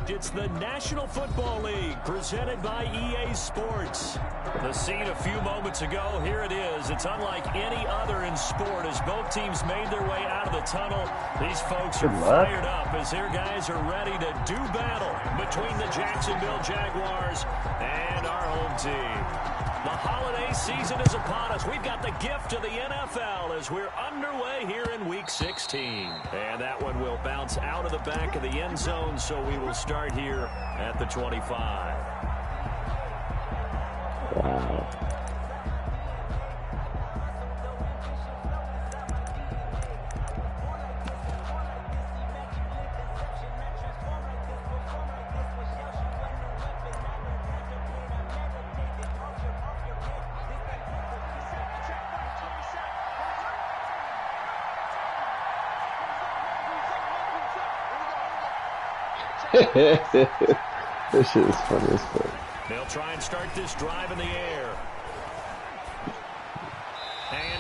correct. It's the National Football League presented by EA Sports. The scene a few moments ago, here it is. It's unlike any other in sport as both teams made their way out of the tunnel. These folks are fired up as their guys are ready to do battle between the Jacksonville Jaguars and our home team. The holiday season is upon us. We've got the gift of the NFL as we're underway here in Week 16. And that one will bounce out of the back of the end zone, so we will start here at the 25. Wow. This shit is funny as fuck. They'll try and start this drive in the air.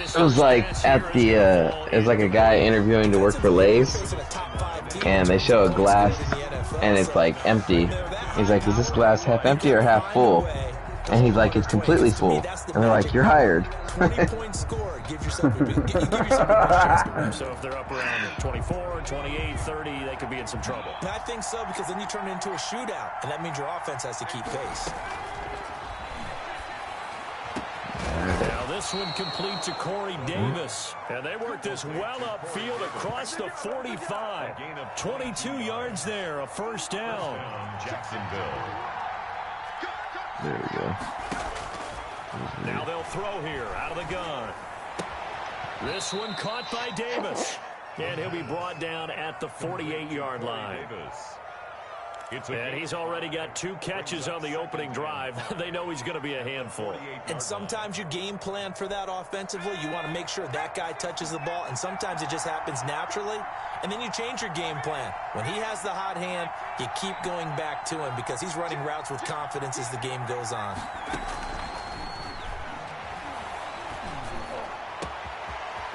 It was like at the, it was like a guy interviewing to work for Lay's, and they show a glass, and it's like empty. He's like, is this glass half empty or half full? And he's like, it's completely full. And they're like, you're hired. So if they're up around 24, 28, 30, they could be in some trouble. I think so, because then you turn it into a shootout, and that means your offense has to keep pace. Now this one complete to Corey Davis. And they work this well upfield across the 45. 22 yards there, a first down. Jacksonville. There we go. Now they'll throw here out of the gun. This one caught by Davis. And he'll be brought down at the 48-yard line. And he's already got 2 catches on the opening drive. They know he's going to be a handful. And sometimes you game plan for that offensively. You want to make sure that guy touches the ball, and sometimes it just happens naturally. And then you change your game plan. When he has the hot hand, you keep going back to him because he's running routes with confidence as the game goes on.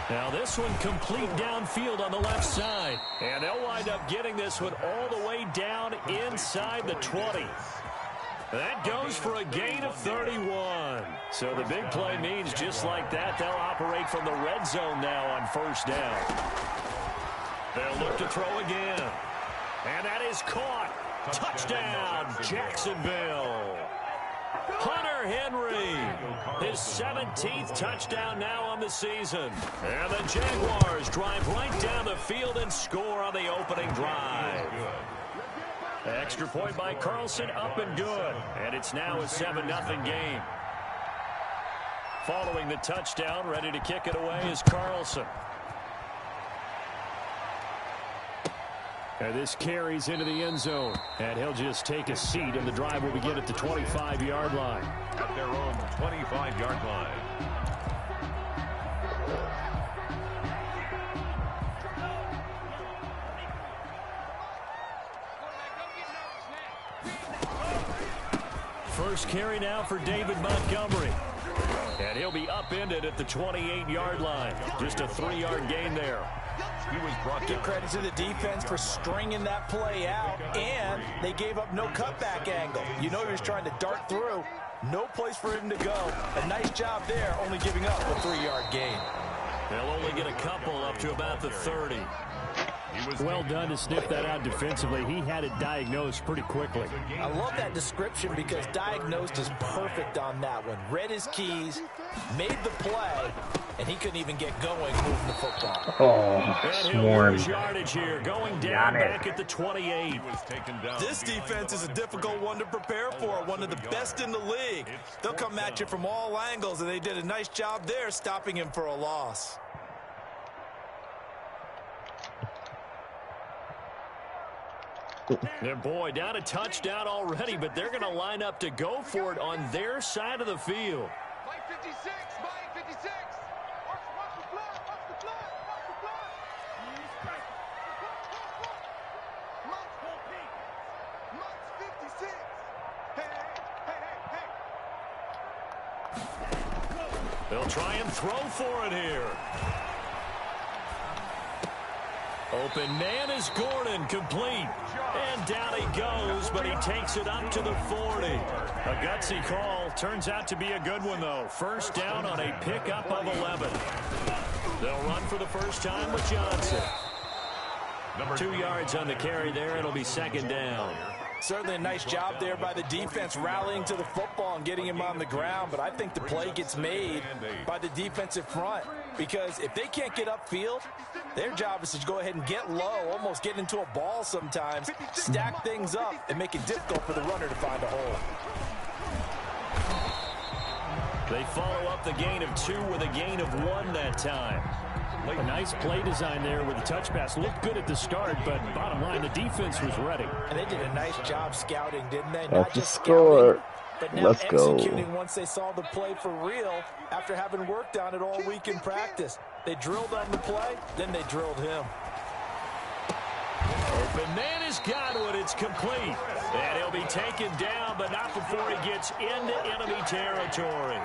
Now this one complete downfield on the left side. And they'll wind up getting this one all the way down inside the 20. That goes for a gain of 31. So the big play means just like that, they'll operate from the red zone now on first down. They'll look to throw again. And that is caught. Touchdown, Jacksonville. Hunter Henry, his 17th touchdown now on the season. And the Jaguars drive right down the field and score on the opening drive. Extra point by Carlson, up and good. And it's now a 7-0 game. Following the touchdown, ready to kick it away is Carlson. And this carries into the end zone. And he'll just take a seat, and the drive will begin at the 25-yard line. At their own 25-yard line. First carry now for David Montgomery. And he'll be upended at the 28-yard line. Just a 3-yard gain there. He was brought. Give credit to the defense for stringing that play out, and they gave up no cutback angle. You know he was trying to dart through. No place for him to go. A nice job there, only giving up a 3-yard gain. They'll only get a couple up to about the 30. Well done to sniff that out defensively. He had it diagnosed pretty quickly. I love that description because diagnosed is perfect on that one. Read his keys, made the play, and he couldn't even get going moving the football. Oh, sworn. Yardage here, going down back at the 28. This defense is a difficult one to prepare for, one of the best in the league. They'll come at you from all angles, and they did a nice job there stopping him for a loss. And boy, down a touchdown already, but they're going to line up to go for it on their side of the field. Mike 56, Mike 56. Watch the blood, watch the blood, watch the blood. Mike's 56. Hey. They'll try and throw for it here. Open man is Gordon, complete. And down he goes, but he takes it up to the 40. A gutsy call. Turns out to be a good one, though. First down on a pickup of 11. They'll run for the first time with Johnson. 2 yards on the carry there. It'll be second down. Certainly a nice job there by the defense rallying to the football and getting him on the ground, but I think the play gets made by the defensive front because if they can't get upfield, their job is to go ahead and get low, almost get into a ball sometimes, stack things up, and make it difficult for the runner to find a hole. They follow up the gain of 2 with a gain of 1 that time. A nice play design there with the touch pass. Looked good at the start, but bottom line, the defense was ready. And they did a nice job scouting, didn't they? Not just scouting, but now let's executing go. Once they saw the play for real after having worked on it all week in practice. They drilled on the play, then they drilled him. Open man is Godwin. It's complete. And he'll be taken down, but not before he gets into enemy territory.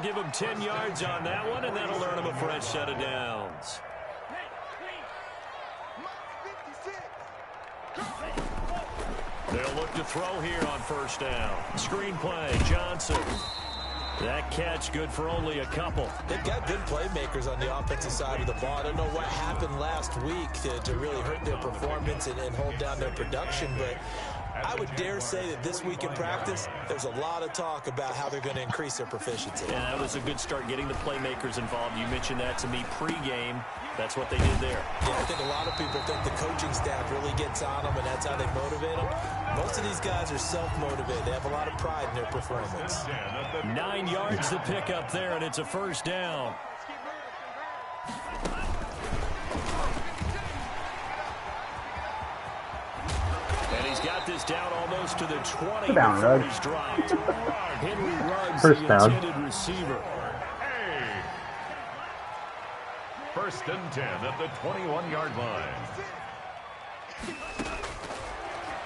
Give him 10 yards on that one, and that'll earn him a fresh set of downs. They'll look to throw here on first down. Screen play, Johnson. That catch good for only a couple. They've got good playmakers on the offensive side of the ball. I don't know what happened last week to really hurt their performance and hold down their production, but I would dare say that this week in practice, there's a lot of talk about how they're going to increase their proficiency. Yeah, that was a good start getting the playmakers involved. You mentioned that to me pregame. That's what they did there. Yeah, I think a lot of people think the coaching staff really gets on them, and that's how they motivate them. Most of these guys are self-motivated. They have a lot of pride in their performance. 9 yards to pick up there, and it's a first down. And he's got this down almost to the 20 down, before Rugg. he's dropped. Henry Ruggs, First the down. intended receiver. First and 10 at the 21-yard line.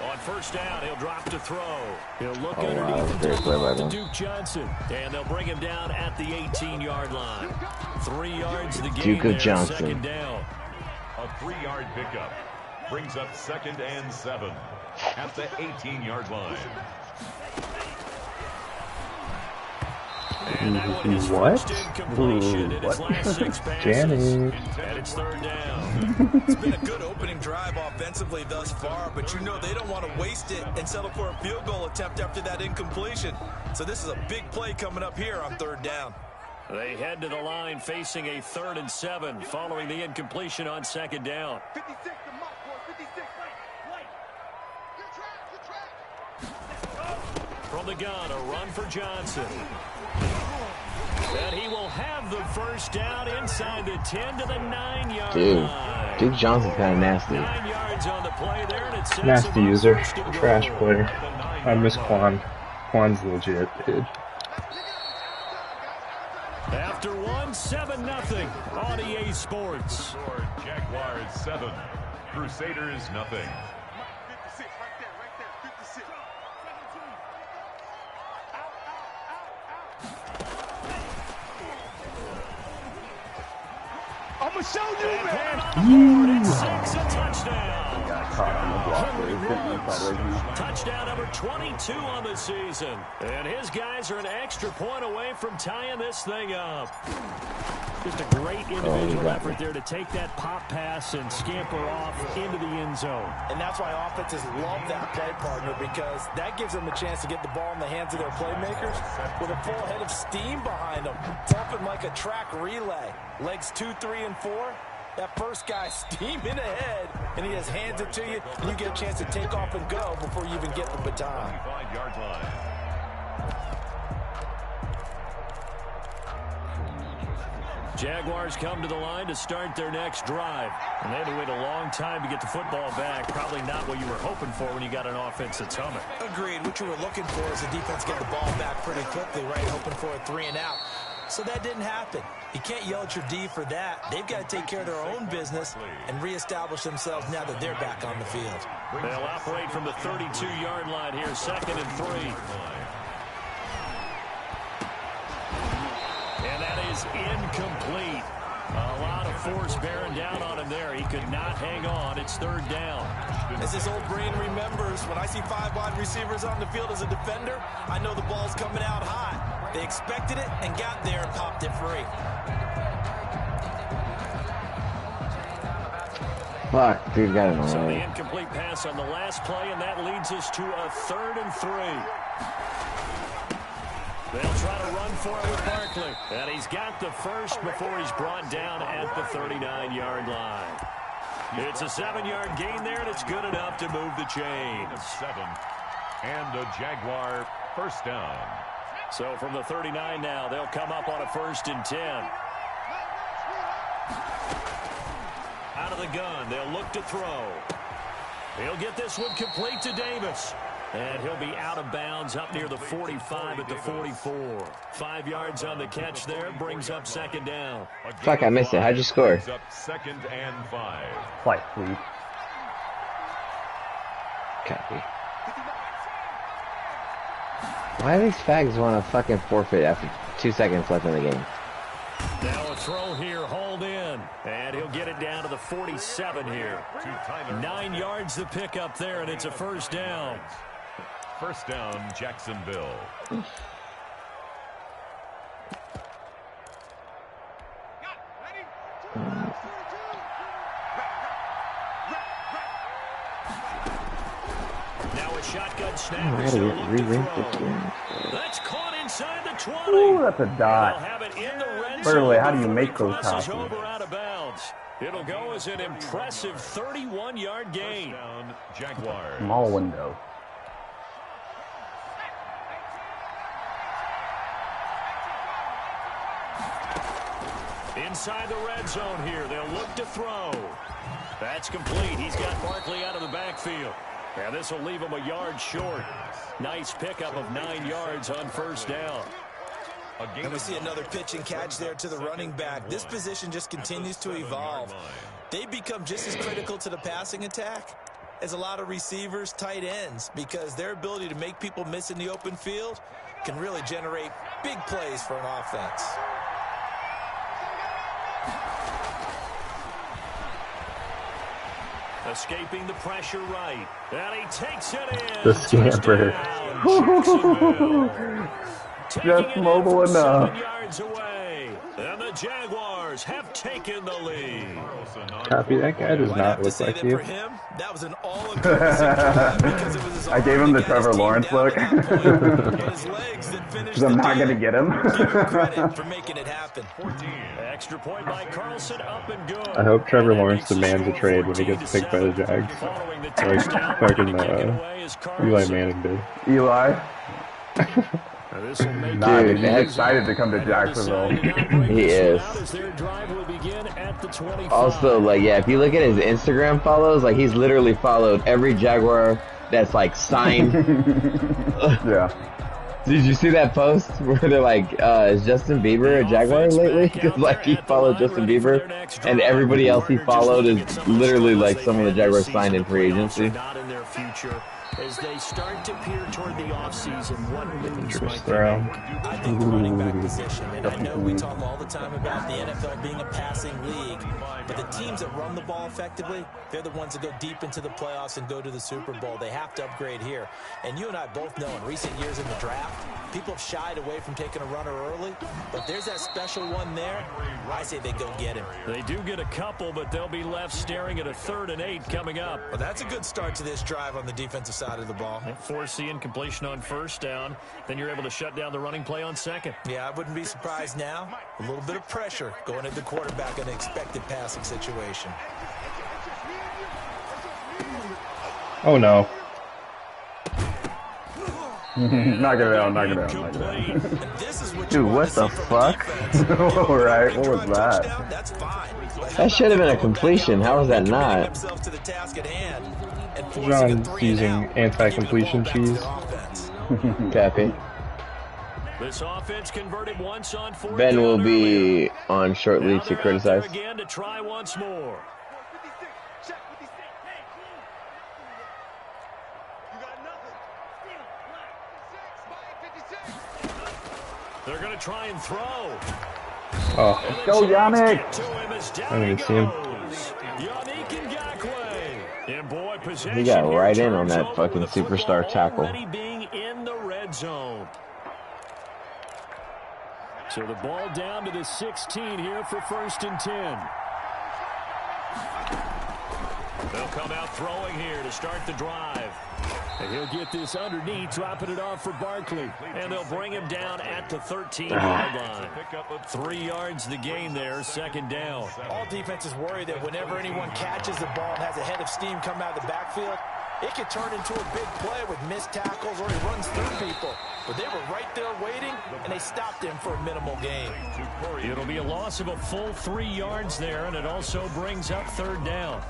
On first down, he'll drop to throw. He'll look Oh, wow, underneath and great take play it by off to them. Duke Johnson. And they'll bring him down at the 18-yard line. 3 yards to the gain Duke of there, Johnson. second down. A 3-yard pickup brings up 2nd and 7 at the 18-yard line. And that one is What? first incompletion in his What? last 6 passes. Janet. And it's third down. It's been a good opening drive offensively thus far, but you know they don't want to waste it and settle for a field goal attempt after that incompletion. So this is a big play coming up here on third down. They head to the line facing a 3rd and 7 following the incompletion on second down. 56 to Mike, boy, 56. Good track. From the gun, a run for Johnson. And he will have the first down inside the 10 to the 9-yard Dude, line. Duke Johnson's kind of nasty. 9 yards on the play there, and it sets Nasty him up user. first and Trash goal. player. I miss Quan. Quan's legit, dude. After 7-0 on EA Sports. Score Jaguars 7, Crusaders nothing. 56, right there, 56. I'ma show you, man. It's 6, a touchdown. Got caught on the block there. He couldn't make that Touchdown number 22 on the season. And his guys are an extra point away from tying this thing up. Just a great individual effort there to take that pop pass and scamper off into the end zone. And that's why offenses love that play partner, because that gives them a chance to get the ball in the hands of their playmakers with a full head of steam behind them. It's often like a track relay. Legs 2, 3, and 4. That first guy steaming ahead, and he just hands it to you, and you get a chance to take off and go before you even get the baton. 25-yard line. Jaguars come to the line to start their next drive. And they had to wait a long time to get the football back. Probably not what you were hoping for when you got an offense that's humming. Agreed. What you were looking for is the defense get the ball back pretty quickly, right? Hoping for a 3 and out. So that didn't happen. You can't yell at your D for that. They've got to take care of their own business and reestablish themselves now that they're back on the field. They'll operate from the 32-yard line here, 2nd and 3. And that is incomplete. A lot of force bearing down on him there. He could not hang on. It's third down. As his old brain remembers, when I see 5 wide receivers on the field as a defender, I know the ball's coming out high. They expected it and got there and popped it free. Fuck, dude got it So the away. incomplete pass on the last play, and that leads us to a 3rd and 3. They'll try to run for it with Barkley. And he's got the first before he's brought down at the 39-yard line. It's a 7-yard gain there, and it's good enough to move the chains. 7. And a Jaguar first down. So from the 39 now, they'll come up on a 1st and 10. Out of the gun, they'll look to throw. He'll get this one complete to Davis. And he'll be out of bounds up near the 45 at the 44. 5 yards on the catch there, brings up 2nd down. Fuck, I missed it. How'd you score? Brings up 2nd and 5. Flight fleet. Copy. Why do these fags want to fucking forfeit after 2 seconds left in the game? Now a throw here, hauled in. And he'll get it down to the 47 here. 9 yards the pick up there, and it's a 1st down. First down, Jacksonville. Now a shotgun I snap. gotta He'll look to re-rank this throw. game. That's caught inside the 20. Ooh, that's a They'll dot. have it in the red By the way, zone how do you before make he those crosses passes? over out of bounds. It'll go as an impressive 31-yard gain. First down, Jaguars. Small window. Inside the red zone here, they'll look to throw. That's complete. He's got Barkley out of the backfield. And this will leave him a yard short. Nice pickup of 9 yards on 1st down. And we see another pitch and catch there to the running back. This position just continues to evolve. They've become just as critical to the passing attack as a lot of receivers, tight ends, because their ability to make people miss in the open field can really generate big plays for an offense. Escaping the pressure right. And he takes it in. The scamper. Just mobile enough. 7 yards away. And the Jaguars have taken the lead. Copy, that guy does I'd not have to look say like that you. for him, that was an all-encompassing drive because it was his I gave arm him the that got his Trevor team Lawrence down look. at that point, but his legs that finished Because I'm the not deal. going to get him. Give him credit for making it happen. Extra point by Carlson, up and good. I hope Trevor And that Lawrence makes the demands a score trade when he gets picked by the 14-7. Jags. Following the Like touchdown, fucking to kick it away is Eli Carlson. Manning did. Eli. Now this will make Nah, it dude, he's that's- excited to come to Jacksonville. He is. As their drive will begin at the 25. Also, like, yeah, if you look at his Instagram follows, like, he's literally followed every Jaguar that's, like, signed. Yeah. Did you see that post where they're like, is Justin Bieber a Jaguar lately? Because, like, he followed Justin Bieber, and everybody else he followed is literally, like, some of the Jaguars signed in free agency. Not in their future. As they start to peer toward the offseason, what moves might First they throw. make? I think the running back position, and I know we talk all the time about the NFL being a passing league, but the teams that run the ball effectively, they're the ones that go deep into the playoffs and go to the Super Bowl. They have to upgrade here. And you and I both know in recent years in the draft, people have shied away from taking a runner early, but there's that special one there. I say they go get him. They do get a couple, but they'll be left staring at a 3rd and 8 coming up. Well, that's a good start to this drive on the defensive side of the ball. Force the incompletion on 1st down. Then you're able to shut down the running play on 2nd. Yeah, I wouldn't be surprised now. A little bit of pressure going at the quarterback in an expected passing situation. Oh no. Knock it down, knock it down, knock it down. Incomplete. And this is what Dude, you want what to see the from a fuck? defense. Alright, what was Drive that? touchdown, that's fine. But how That should have been a about completion. How was that committing not? themselves to the task at hand and forcing a John's 3-and-out, using and giving the anti-completion ball back to cheese. their offense. Copy. This offense converted once on 4th Ben down will earlier. be on Now shortly to they're out criticize. there again to try once more. They're going to try and throw. Oh, Go, Yannick! I don't even see him. And boy, He possession got here right in on turns that over fucking with the football superstar tackle. already being in the red zone. So the ball down to the 16 here for 1st and 10. They'll come out throwing here to start the drive. And he'll get this underneath, dropping it off for Barkley. And they'll bring him down at the 13-yard line. 3 yards the gain there, 2nd down. All defenses worry that whenever anyone catches the ball and has a head of steam come out of the backfield, it could turn into a big play with missed tackles or he runs through people. But they were right there waiting, and they stopped him for a minimal gain. It'll be a loss of a full 3 yards there, and it also brings up 3rd down.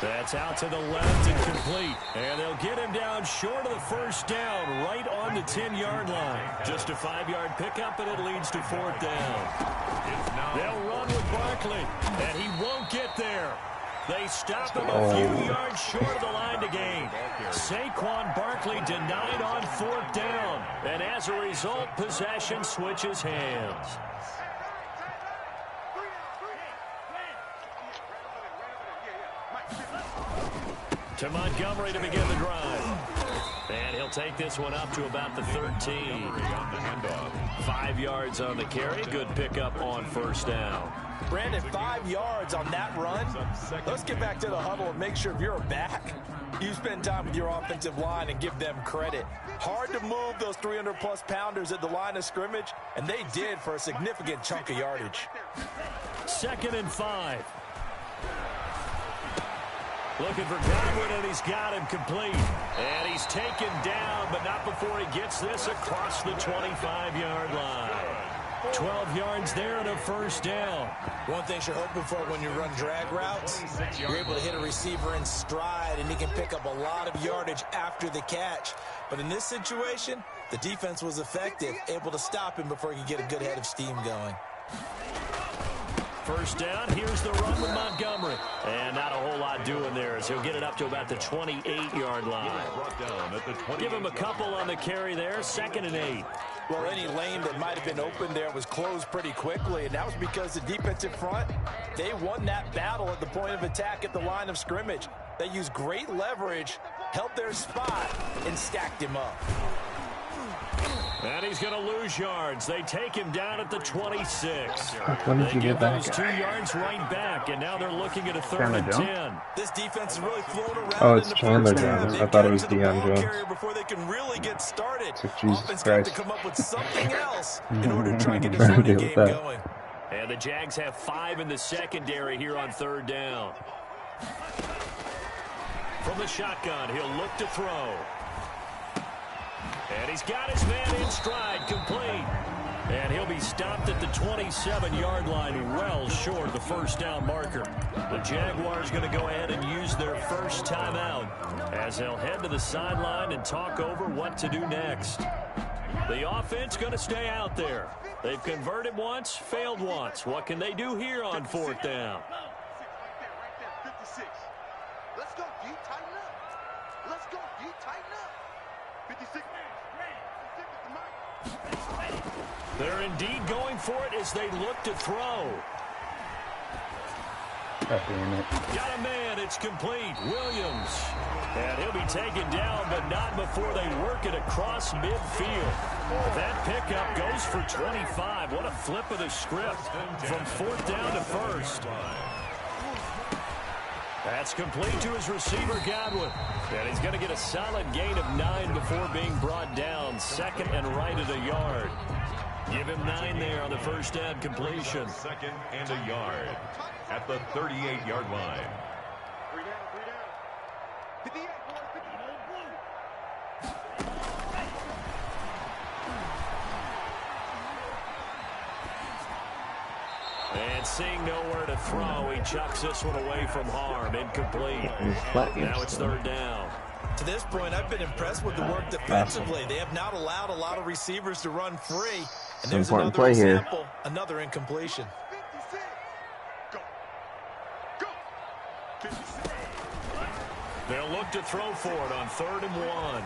That's out to the left and complete. And they'll get him down short of the 1st down, right on the 10-yard line. Just a 5-yard pickup, and it leads to 4th down. They'll run with Barkley, and he won't get there. They stop him a few yards short of the line to gain. Saquon Barkley denied on 4th down. And as a result, possession switches hands. To Montgomery to begin the drive. And he'll take this one up to about the 13. 5 yards on the carry. Good pickup on 1st down. Brandon, 5 yards on that run. Let's get back to the huddle and make sure if you're a back, you spend time with your offensive line and give them credit. Hard to move those 300-plus pounders at the line of scrimmage, and they did for a significant chunk of yardage. 2nd and 5. Looking for Godwin, and he's got him complete. And he's taken down, but not before he gets this across the 25-yard line. 12 yards there and a 1st down. One thing you're hoping for when you run drag routes, you're able to hit a receiver in stride, and he can pick up a lot of yardage after the catch. But in this situation, the defense was effective, able to stop him before he could get a good head of steam going. 1st down, here's the run with Montgomery. And not a whole lot doing there as he'll get it up to about the 28-yard line. Give him a couple on the carry there, 2nd and 8. Well, any lane that might have been open there was closed pretty quickly, and that was because the defensive front, they won that battle at the point of attack at the line of scrimmage. They used great leverage, held their spot, and stacked him up. And he's going to lose yards. They take him down at the 26. When did you get back? Those 2 yards right back, and now they're looking at a 3rd and 10. This defense is really flown around. Oh, it's Chandler Jones. I thought it was Deion Jones. Before they can really get started. Jesus Offense Christ. got to come up with something else in order to try and get this running game going. And the Jags have 5 in the secondary here on 3rd down. From the shotgun, he'll look to throw. And he's got his man in stride, complete. And he'll be stopped at the 27-yard line, well short of the 1st down marker. The Jaguars going to go ahead and use their first timeout as they'll head to the sideline and talk over what to do next. The offense going to stay out there. They've converted once, failed once. What can they do here on 4th down? Let's go, D. Tighten up. Let's go, D. Tighten up. 56. They're indeed going for it as they look to throw. God damn it. Got a man, it's complete. Williams. And he'll be taken down, but not before they work it across midfield. That pickup goes for 25. What a flip of the script from 4th down to 1st. That's complete to his receiver, Godwin. And he's going to get a solid gain of 9 before being brought down. 2nd and right at a yard. Give him 9 there on the 1st down completion. 2nd and a yard at the 38-yard line. 58, boys. And seeing nowhere to throw, he chucks this one away from harm. Incomplete. Now it's 3rd down. To this point, I've been impressed with the work defensively. They have not allowed a lot of receivers to run free. And Some there's important another play here. example, another incompletion. 56. Go. Go. 56. They'll look to throw for it on 3rd and 1.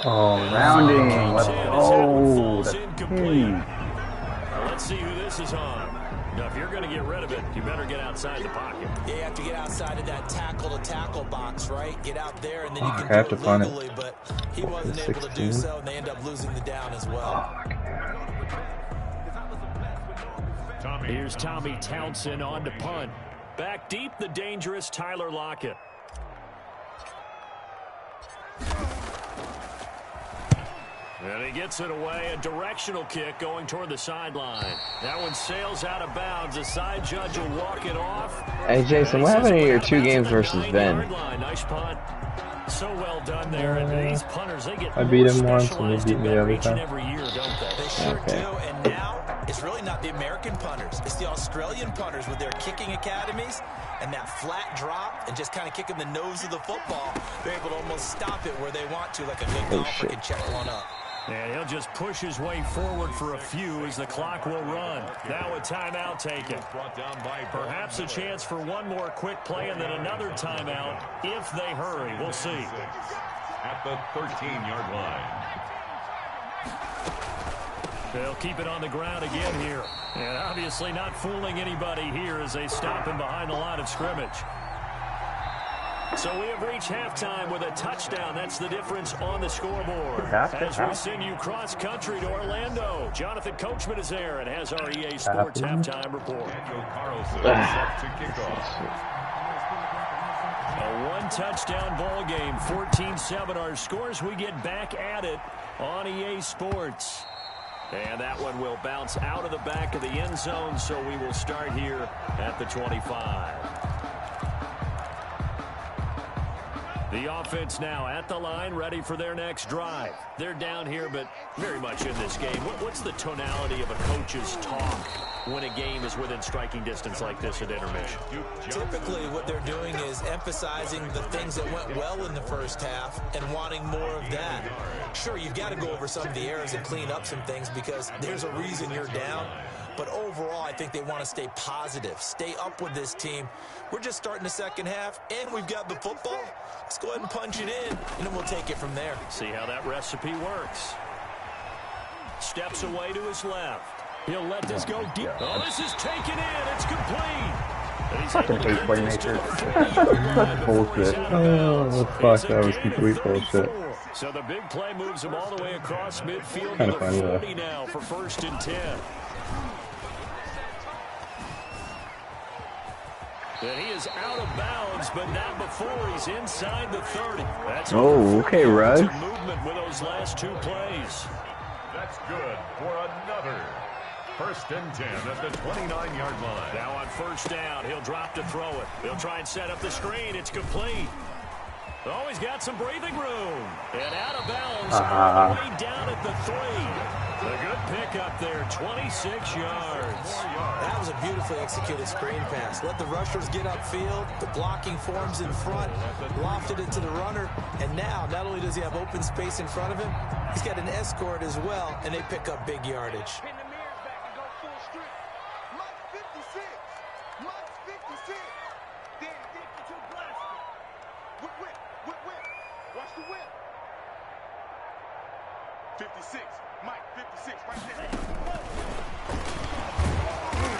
Oh, Rounding. Let's Is that one go. falls That's incomplete. huge. Now let's see who this is on. Now, if you're going to get rid of it, you better get outside the pocket. Yeah, you have to get outside of that tackle-to-tackle box, right? Get out there, and then you can I have do to it find it. legally, but he wasn't able to do 16. so, and they end up losing the down as well. Here's Tommy Townsend on to punt. Back deep, the dangerous Tyler Lockett. And he gets it away. A directional kick going toward the sideline. That one sails out of bounds. The side judge will walk it off. Hey Jason, what happened to your 2 games versus Ben? Nice punt. So well done there. And these punters, they get I beat him more once and he specialized beat me the other each and time. every year, don't they? They sure Okay. do, and now it's really not the American punters. It's the Australian punters with their kicking academies and that flat drop and just kind of kicking the nose of the football. They're able to almost stop it where they want to, like a good golfer shit. can check one up. And he'll just push his way forward for a few as the clock will run. Now a timeout taken. Perhaps a chance for one more quick play and then another timeout if they hurry. We'll see. At the 13-yard line. They'll keep it on the ground again here. And obviously not fooling anybody here as they stop him behind the line of scrimmage. So we have reached halftime with a touchdown. That's the difference on the scoreboard. As we send you cross-country to Orlando, Jonathan Coachman is there and has our EA Sports halftime report. Daniel Carlson set to kick off. A one-touchdown ball game, 14-7 our scores. We get back at it on EA Sports. And that one will bounce out of the back of the end zone, so we will start here at the 25. The offense now at the line, ready for their next drive. They're down here, but very much in this game. What's the tonality of a coach's talk when a game is within striking distance like this at intermission? Typically, what they're doing is emphasizing the things that went well in the first half and wanting more of that. Sure, you've got to go over some of the errors and clean up some things because there's a reason you're down. But overall, I think they want to stay positive, stay up with this team. We're just starting the second half, and we've got the football. Let's go ahead and punch it in, and then we'll take it from there. See how that recipe works. Steps away to his left. He'll let this go deep. Oh, this is taken in. It's complete. And he's able to Fucking get this to the playmaker. 40-yard line That's before he's bullshit. out of Oh, bounds. fuck, It's a that was gain of complete bullshit. 34. So the big play moves him all the way across midfield Kinda to the funny, though. 40 now for 1st and 10. And he is out of bounds, but not before he's inside the 30. That's Oh, okay, Russ. movement with those last 2 plays. That's good for another. 1st and 10 at the 29-yard line. Now on 1st down, he'll drop to throw it. He'll try and set up the screen. It's complete. Oh, he's got some breathing room. And out of bounds all the way down at the 3. A good pickup there, 26 yards. That was a beautifully executed screen pass. Let the rushers get upfield. The blocking forms in front. Lofted it to the runner. And now, not only does he have open space in front of him, he's got an escort as well, and they pick up big yardage. Pin the mirrors back and go full strip. Mike 56. Mike 56. Then get to blaster. Whip, whip, whip, whip. Watch the whip. 56. Mike 56 right there.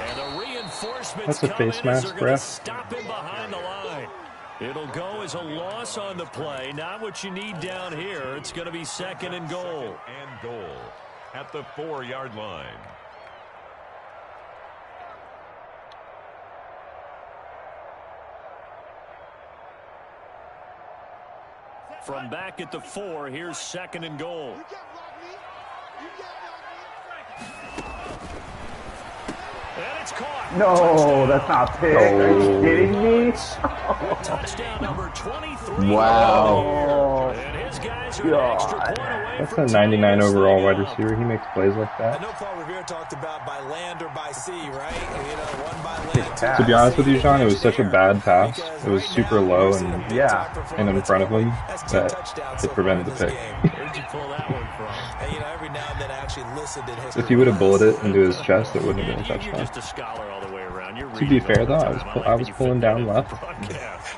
And the reinforcements That's a come face in as mask, they're going to bruh. stop him behind the line. It'll go as a loss on the play. Not what you need down here. It's going to be 2nd and goal. And goal at the 4-yard line. From back at the 4, here's 2nd and goal. You can't block me. You can't block me. And it's caught. No, Touchdown. that's not pick. Are you kidding me? Touchdown number 23. Wow. And his guys are an extra point away That's from a 99 tying this overall thing wide up. receiver. He makes plays like I that. know Paul Revere talked about by land or by sea, right? You know, one by land, two To To be by honest with sea. you, Sean, it was such a bad pass. Because It was right super now, low we're seeing a and big Yeah. time performance. and in front of him That's 2 that touchdowns it so prevented far the in pick. this game. Where'd you pull that one from? And, you know, every now and then I actually listened in history. If he would have bulleted it into his chest, it wouldn't have been a You're touchdown. just a scholar all the way around. You're To be reading fair, all the though, time. I was pulling down left.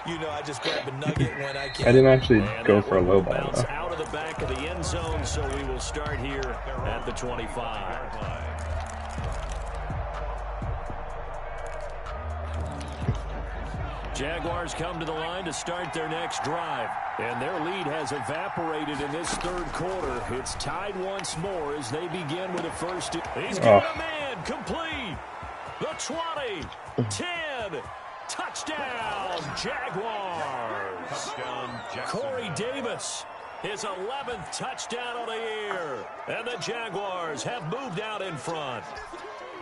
You know, I just grab a nugget when I can. I didn't actually And go that for a one low will ball, bounce though. out of the back of the end zone, so we will start here at the 25. Jaguars come to the line to start their next drive. And their lead has evaporated in this third quarter. It's tied once more as they begin with a first. He's got a man complete. The 20, 10, touchdown, Jaguars. Touchdown, Corey Davis, his 11th touchdown of the year. And the Jaguars have moved out in front.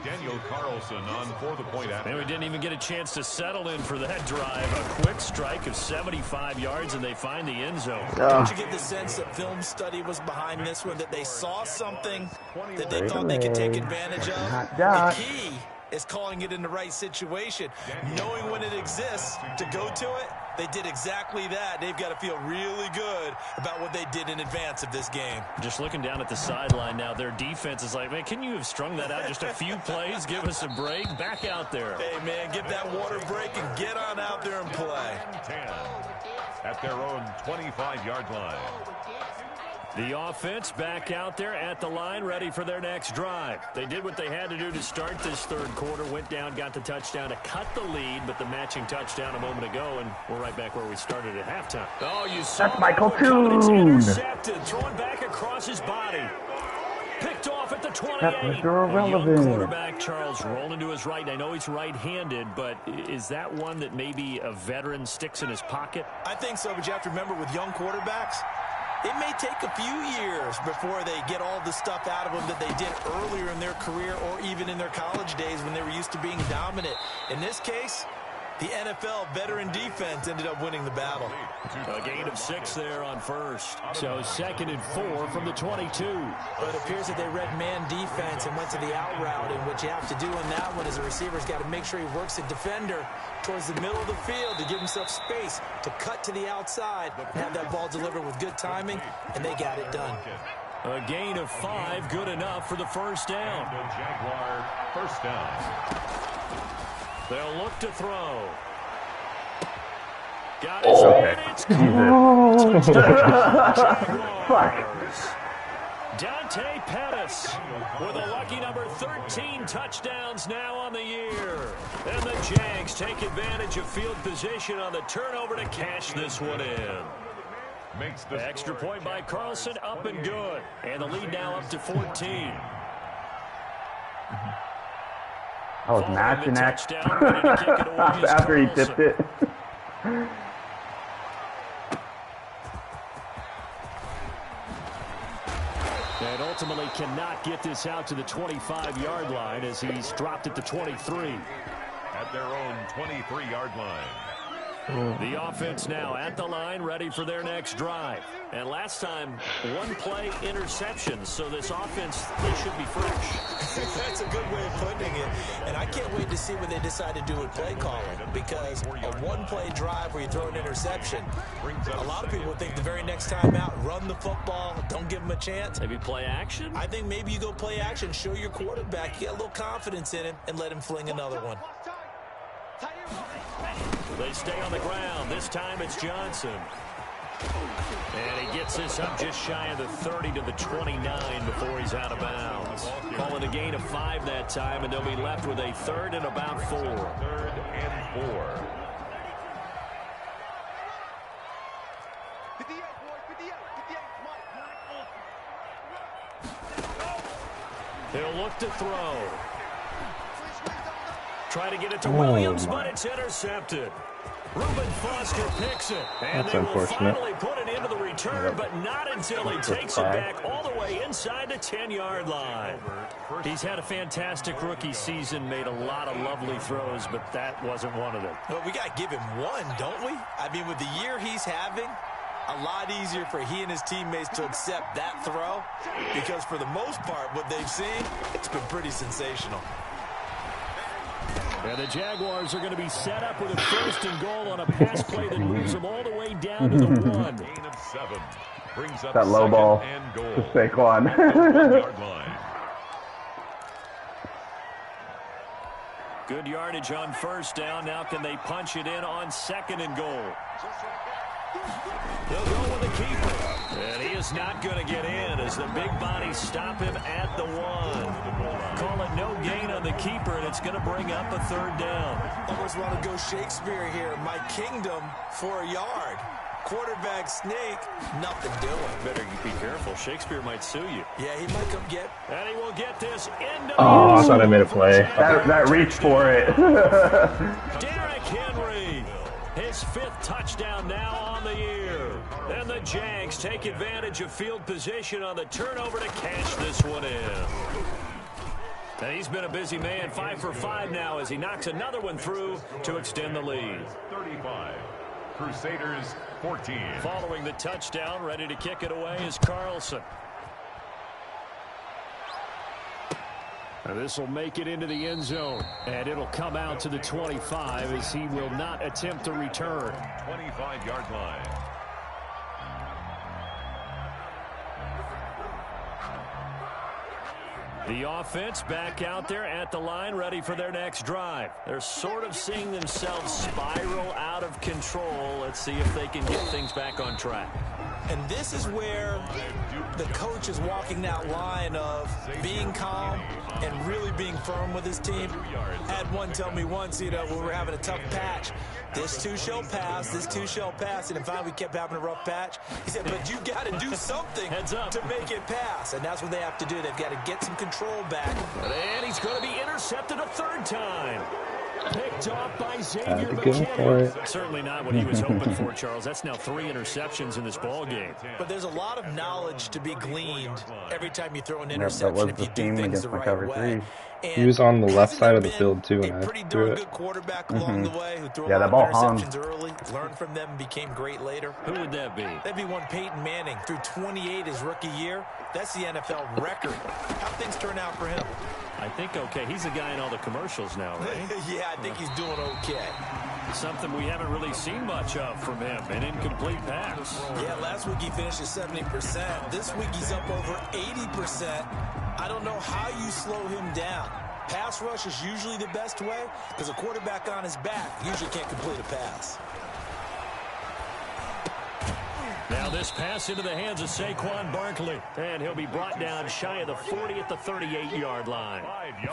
Daniel Carlson on for the point after. And we didn't even get a chance to settle in for that drive. A quick strike of 75 yards, and they find the end zone. Don't you get the sense that film study was behind this one, that they saw something that they thought they could take advantage of? The key is calling it in the right situation. Knowing when it exists to go to it, they did exactly that. They've got to feel really good about what they did in advance of this game. Just looking down at the sideline now, their defense is like, man, can you have strung that out just a few plays? Give us a break. Back out there. Hey, man, get that water break and get on out there and play. 10 at their own 25-yard line. The offense back out there at the line, ready for their next drive. They did what they had to do to start this third quarter, went down, got the touchdown to cut the lead, but the matching touchdown a moment ago, and we're right back where we started at halftime. Oh, you saw That's Michael coming. It's Toon. intercepted, thrown back across his body. Picked off at the 28. That's Mr. A young Irrelevant. quarterback, Charles, rolling to his right. I know he's right-handed, but is that one that maybe a veteran sticks in his pocket? I think so, but you have to remember with young quarterbacks, it may take a few years before they get all the stuff out of them that they did earlier in their career or even in their college days when they were used to being dominant. In this case, the NFL veteran defense ended up winning the battle. A gain of 6 there on first. So 2nd and 4 from the 22. But it appears that they read man defense and went to the out route, and what you have to do in that one is the receiver's got to make sure he works the defender towards the middle of the field to give himself space to cut to the outside and have that ball delivered with good timing, and they got it done. A gain of 5, good enough for the first down. The Jaguar first down. They'll look to throw. Got his man. It's Jaguars. Dante Pettis with a lucky number 13 touchdowns now on the year. And the Jags take advantage of field position on the turnover to cash this one in. Makes the Extra point by Carlson, up and good. And the lead now up to 14. I was matching that Touchdown, ready to kick it away is after he Carlson. tipped it. And ultimately cannot get this out to the 25-yard line as he's dropped at the 23. at their own 23-yard line. The offense now at the line, ready for their next drive. And last time, one play interception, so this offense, they should be fresh. That's a good way of putting it. And I can't wait to see what they decide to do with play calling, because a one-play drive where you throw an interception, a lot of people would think the very next time out, run the football, don't give them a chance. Maybe play action? I think maybe you go play action, show your quarterback, get a little confidence in him, and let him fling another one. They stay on the ground. This time it's Johnson. And he gets this up just shy of the 30 to the 29 before he's out of bounds. Calling a gain of 5 that time, and they'll be left with a 3rd and about 4. 3rd and 4. They'll look to throw. Try to get it to Williams, but it's intercepted. Reuben Foster picks it. And That's they will unfortunate. finally put it into the return, but not until he takes it back all the way inside the 10-yard line. He's had a fantastic rookie season, made a lot of lovely throws, but that wasn't one of them. Well, we got to give him one, don't we? I mean, with the year he's having, a lot easier for he and his teammates to accept that throw, because for the most part, what they've seen, it's been pretty sensational. And the Jaguars are going to be set up with a 1st and goal on a pass play that moves them all the way down to the 1. Gain of 7. Brings up That low 2nd ball and goal. to Saquon. At the 1-yard line. Good yardage on first down. Now can they punch it in on 2nd and goal? They'll go with the keeper. And he is not going to get in as the big bodies stop him at the 1. Call it no gain on the keeper, and it's going to bring up a 3rd down. Almost want to go Shakespeare here. My kingdom for a yard. Quarterback sneak, nothing doing. Better be careful. Shakespeare might sue you. Yeah, he might come get. And he will get this into Oh, I thought I made a play. That reached for it. Derrick Henry. His 5th touchdown now on the year. And the Jags take advantage of field position on the turnover to cash this one in. And he's been a busy man, 5 for 5 now as he knocks another one through to extend the lead. 35. Crusaders 14. Following the touchdown, ready to kick it away is Carlson. And this will make it into the end zone. And it'll come out to the 25 as he will not attempt to return. 25-yard line. The offense back out there at the line, ready for their next drive. They're sort of seeing themselves spiral out of control. Let's see if they can get things back on track. And this is where the coach is walking that line of being calm and really being firm with his team. I had one tell me once, when we were having a tough patch, this too shall pass, this too shall pass. And finally we kept having a rough patch. He said, but you got to do something to make it pass. And that's what they have to do. They've got to get some control back. And he's going to be intercepted a 3rd time. Picked off by Xavier Go for it. Certainly not what he was hoping for, Charles. That's now 3 interceptions in this ball game. But there's a lot of knowledge to be gleaned every time you throw an That interception was if the you do theme things against the my right cover way. 3. He was on the left Hasn't side of the been field, too, when a I pretty threw darn it. good quarterback along the way who threw a Yeah, lot that of ball hung. interceptions early, learned from them, and became great later. Who would that be? That'd be one Peyton Manning through 28 his rookie year. That's the NFL record. How things turn out for him? I think okay. He's the guy in all the commercials now, right? Yeah, I think he's doing okay. Something we haven't really seen much of from him, an incomplete pass. Yeah, last week he finished at 70%. This week he's up over 80%. I don't know how you slow him down. Pass rush is usually the best way because a quarterback on his back usually can't complete a pass. Now this pass into the hands of Saquon Barkley. And he'll be brought down shy of the 40 at the 38-yard line.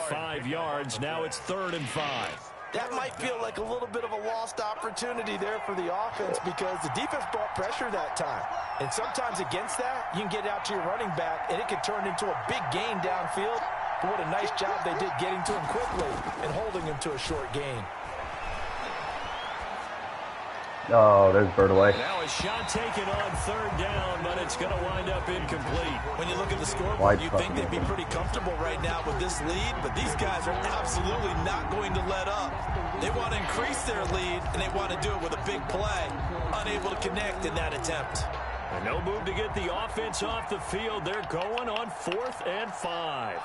5 yards. Now it's 3rd and 5. That might feel like a little bit of a lost opportunity there for the offense because the defense brought pressure that time. And sometimes against that, you can get out to your running back, and it can turn into a big gain downfield. But what a nice job they did getting to him quickly and holding him to a short gain. Oh, there's Bertolay. Now a shot taken on 3rd down, but it's going to wind up incomplete. When you look at the scoreboard, Wide you think they'd be pretty comfortable right now with this lead, but these guys are absolutely not going to let up. They want to increase their lead, and they want to do it with a big play. Unable to connect in that attempt. And no move to get the offense off the field. They're going on 4th and 5.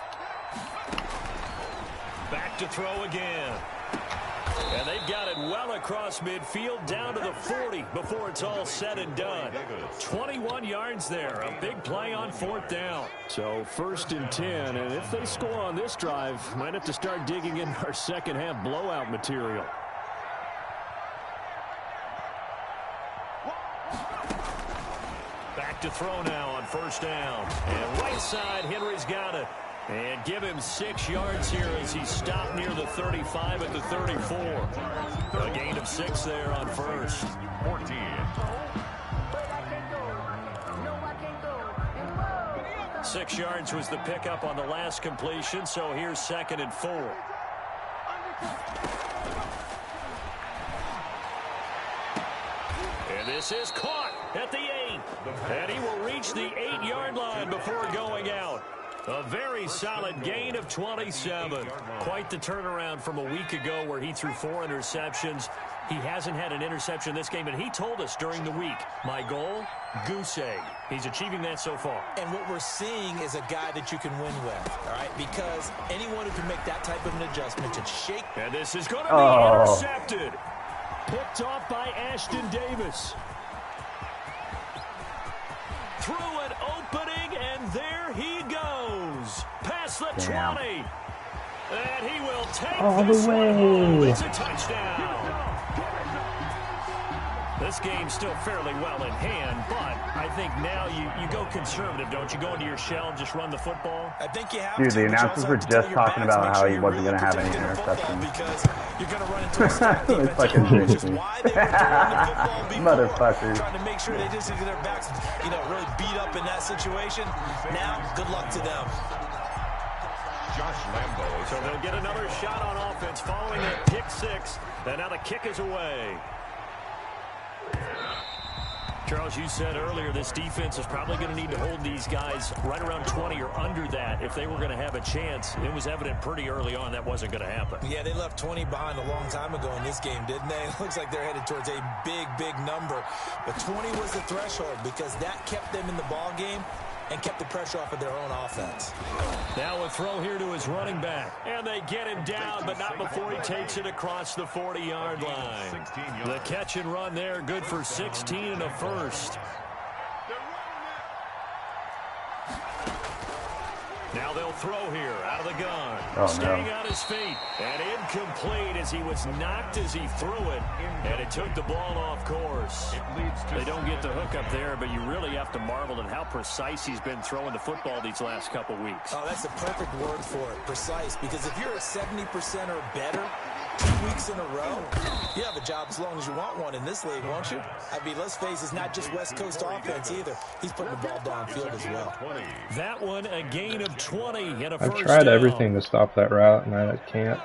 Back to throw again. And they've got it well across midfield down to the 40 before it's all said and done. 21 yards there. A big play on 4th down. So 1st and 10. And if they score on this drive, might have to start digging in our second half blowout material. Back to throw now on 1st down. And right side, Henry's got it. And give him 6 yards here as he stopped near the 35 at the 34. A gain of 6 there on 1st. 14. 6 yards was the pickup on the last completion, so here's 2nd and 4. And this is caught at the 8. And he will reach the 8-yard line before going out. A very solid gain of 27. Quite the turnaround from a week ago where he threw 4 interceptions. He hasn't had an interception this game, and he told us during the week, my goal, goose egg. He's achieving that so far. And what we're seeing is a guy that you can win with, all right? Because anyone who can make that type of an adjustment and shake. And this is going to be intercepted. Picked off by Ashton Davis. Through an opening, and there he goes. Past the 20. And he will take All this the one home. way. It's a touchdown. This game's still fairly well in hand, but I think now you go conservative, don't you? Go into your shell and just run the football? I think you have Dude, to. the announcers were just talking about how he wasn't going to have any interceptions. Because you're going to run into a stacked They defensive fucking front, which jinxed is me. why they were throwing the football before. Motherfuckers. Trying to make sure they just get their backs, really beat up in that situation. Now, good luck to them. Josh Lambo. So they'll get another shot on offense following that pick six. And now the kick is away. Charles, you said earlier this defense is probably going to need to hold these guys right around 20 or under that if they were going to have a chance. It was evident pretty early on that wasn't going to happen. Yeah, they left 20 behind a long time ago in this game, didn't they? It looks like they're headed towards a big, big number. But 20 was the threshold because that kept them in the ball game and kept the pressure off of their own offense. Now a throw here to his running back. And they get him down, but not before he takes it across the 40-yard line. The catch and run there, good for 16 and a first. Now they'll throw here out of the gun. Oh, Staying no. on his feet. And incomplete as he was knocked as he threw it. And it took the ball off course. They don't get the hook up there, but you really have to marvel at how precise he's been throwing the football these last couple weeks. Oh, that's the perfect word for it, precise. Because if you're at 70% or better 2 weeks in a row, you have a job as long as you want one in this league, won't you? I mean, let's face it, it's not just West Coast offense either. He's putting the ball downfield as well. That one, a gain of 20 and a first I've tried down. everything to stop that route, and I can't.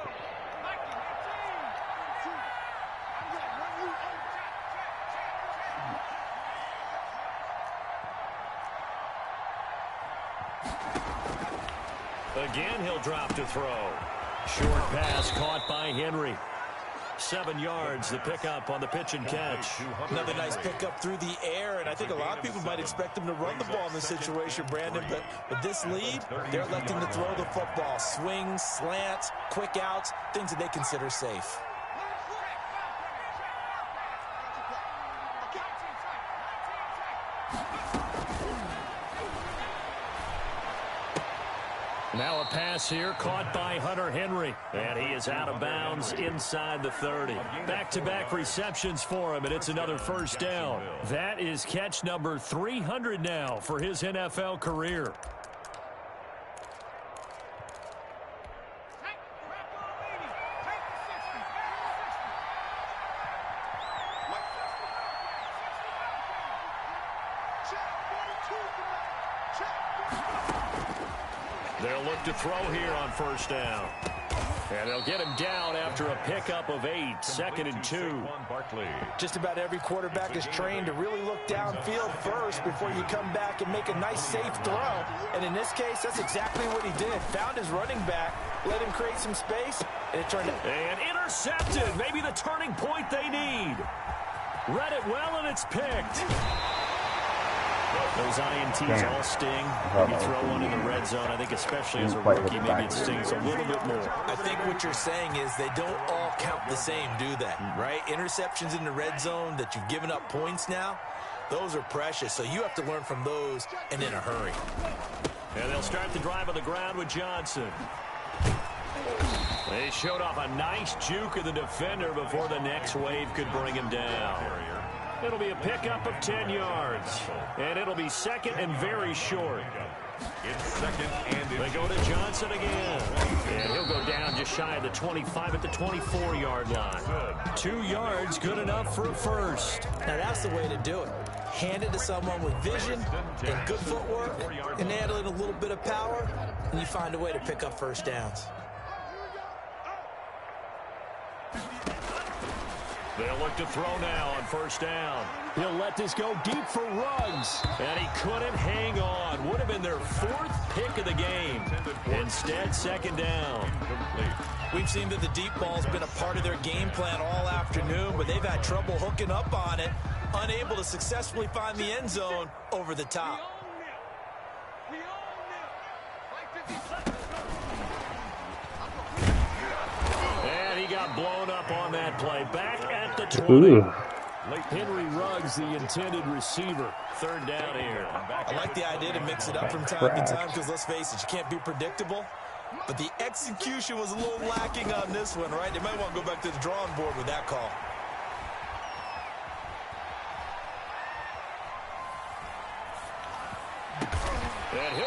Again, he'll drop to throw. Short pass caught by Henry. 7 yards, the pickup on the pitch and catch. Another nice pickup through the air, and I think a lot of people might expect him to run the ball in this situation, Brandon, but with this lead, they're electing to throw the football. Swings, slants, quick outs, things that they consider safe. Now a pass here caught by Hunter Henry. And he is out of bounds inside the 30. Back-to-back receptions for him, and it's another first down. That is catch number 300 now for his NFL career. They'll look to throw here on first down. And they'll get him down after a pickup of 8, 2nd and 2. Just about every quarterback is trained to really look downfield first before you come back and make a nice, safe throw. And in this case, that's exactly what he did. Found his running back, let him create some space, and it turned out. And intercepted. Maybe the turning point they need. Read it well, and it's picked. Those INTs all sting. When you throw one in the red zone, I think especially as a rookie, maybe it stings a little bit more. I think what you're saying is they don't all count the same, do they? Right? Interceptions in the red zone that you've given up points now, those are precious. So you have to learn from those and in a hurry. And they'll start the drive on the ground with Johnson. They showed off a nice juke of the defender before the next wave could bring him down. It'll be a pickup of 10 yards. And it'll be second and very short. It's second and They go to Johnson again. And he'll go down just shy of the 25 at the 24-yard line. 2 yards, good enough for a first. Now that's the way to do it. Hand it to someone with vision and good footwork and add in a little bit of power, and you find a way to pick up first downs. They'll look to throw now on first down. He'll let this go deep for Ruggs. And he couldn't hang on. Would have been their 4th pick of the game. Instead, second down. We've seen that the deep ball's been a part of their game plan all afternoon, but they've had trouble hooking up on it, unable to successfully find the end zone over the top. And he got blown up on that play. Back at the 20. Ooh. Henry Ruggs, the intended receiver. Third down here. I like the idea to mix it up from time to time because, let's face it, you can't be predictable. But the execution was a little lacking on this one, right? They might want to go back to the drawing board with that call.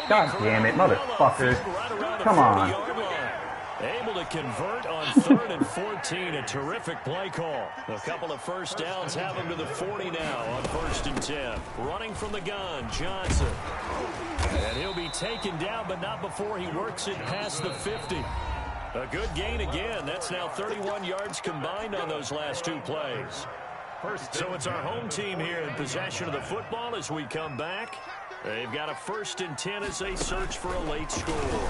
God damn it, motherfucker. Come on. Able to convert on 3rd and 14. A terrific play call. A couple of first downs have him to the 40 now on 1st and 10. Running from the gun, Johnson. And he'll be taken down, but not before he works it past the 50. A good gain again. That's now 31 yards combined on those last 2 plays. So it's our home team here in possession of the football as we come back. They've got a 1st and 10 as they search for a late score.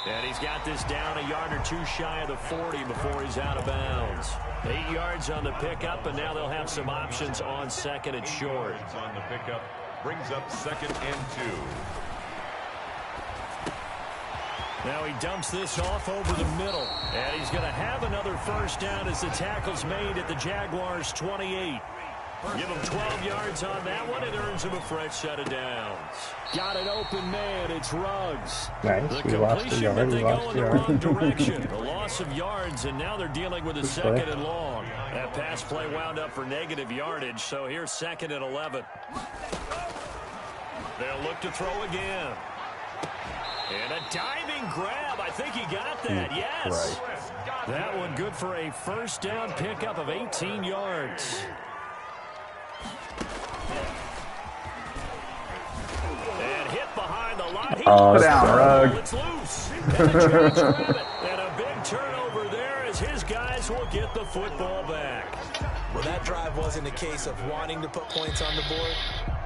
And he's got this down a yard or 2 shy of the 40 before he's out of bounds. 8 yards on the pickup, and now they'll have some options on 2nd and short. On the pickup brings up 2nd and 2. Now he dumps this off over the middle. And he's going to have another first down as the tackle's made at the Jaguars' 28. Give him 12 yards on that one. It earns him a fresh set of downs. Got an open man. It's Ruggs. Nice. The We lost a completion, yard. but We they go lost in a the yard. wrong direction. A loss of yards, and now they're dealing with a Good 2nd play. and long. That pass play wound up for negative yardage, so here's 2nd and 11. They'll look to throw again. And a diving grab. I think he got that. Yes. Right. That one good for a first down pickup of 18 yards. And hit behind the line. Put down, Ruggs. It's loose. And the Giants grab it. And a big turnover there as his guys will get the football back. Well, that drive wasn't a case of wanting to put points on the board.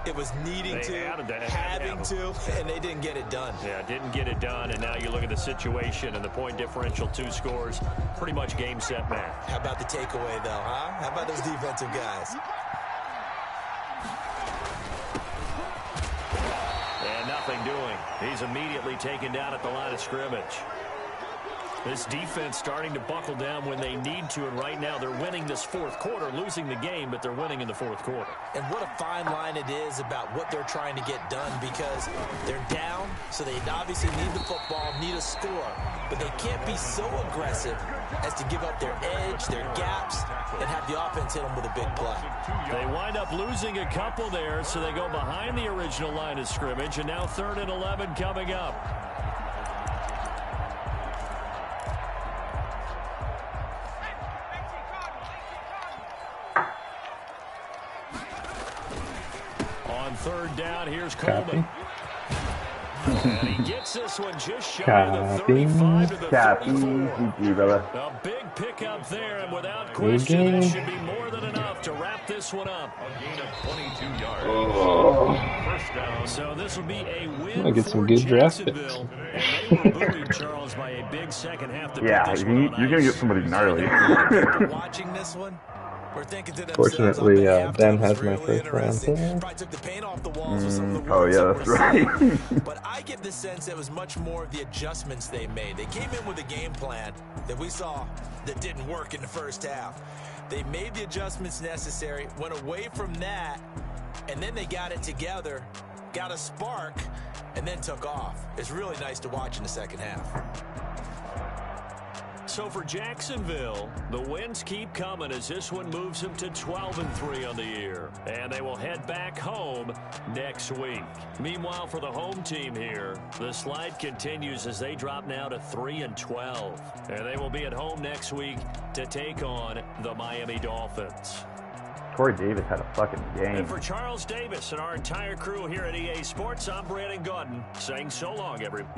It was needing They to, having to, and they didn't get it done. Yeah, didn't get it done, and now you look at the situation and the point differential, 2 scores, pretty much game, set, match. How about the takeaway, though, huh? How about those defensive guys? And nothing doing. He's immediately taken down at the line of scrimmage. This defense starting to buckle down when they need to, and right now they're winning this 4th quarter, losing the game, but they're winning in the 4th quarter. And what a fine line it is about what they're trying to get done, because they're down, so they obviously need the football, need a score, but they can't be so aggressive as to give up their edge, their gaps, and have the offense hit them with a big play. They wind up losing a couple there, so they go behind the original line of scrimmage, and now 3rd and 11 coming up. On 3rd down, here's Coleman. And he gets this one just shy of the 35 to the 34. GG, brother. A big pickup there, and without question, that should be more than enough to wrap this one up. A gain of 22 yards. First down. So this will be a win I'll get for some good draft Jacksonville. And they were buoyed, Charles, by a big second half to Yeah, put this you're one on going to ice. get somebody gnarly. Watching this one, we're thinking to Fortunately, themselves, Ben halftime has was my really 1st round interesting. pick. Probably took the paint off the walls with some of the Oh, words yeah, that that's were right. said. But I get the sense that it was much more of the adjustments they made. They came in with a game plan that we saw that didn't work in the first half. They made the adjustments necessary, went away from that, and then they got it together, got a spark, and then took off. It's really nice to watch in the second half. So for Jacksonville, the wins keep coming as this one moves them to 12-3 on the year. And they will head back home next week. Meanwhile, for the home team here, the slide continues as they drop now to 3-12. And they will be at home next week to take on the Miami Dolphins. Corey Davis had a fucking game. And for Charles Davis and our entire crew here at EA Sports, I'm Brandon Gaudin saying so long, everyone.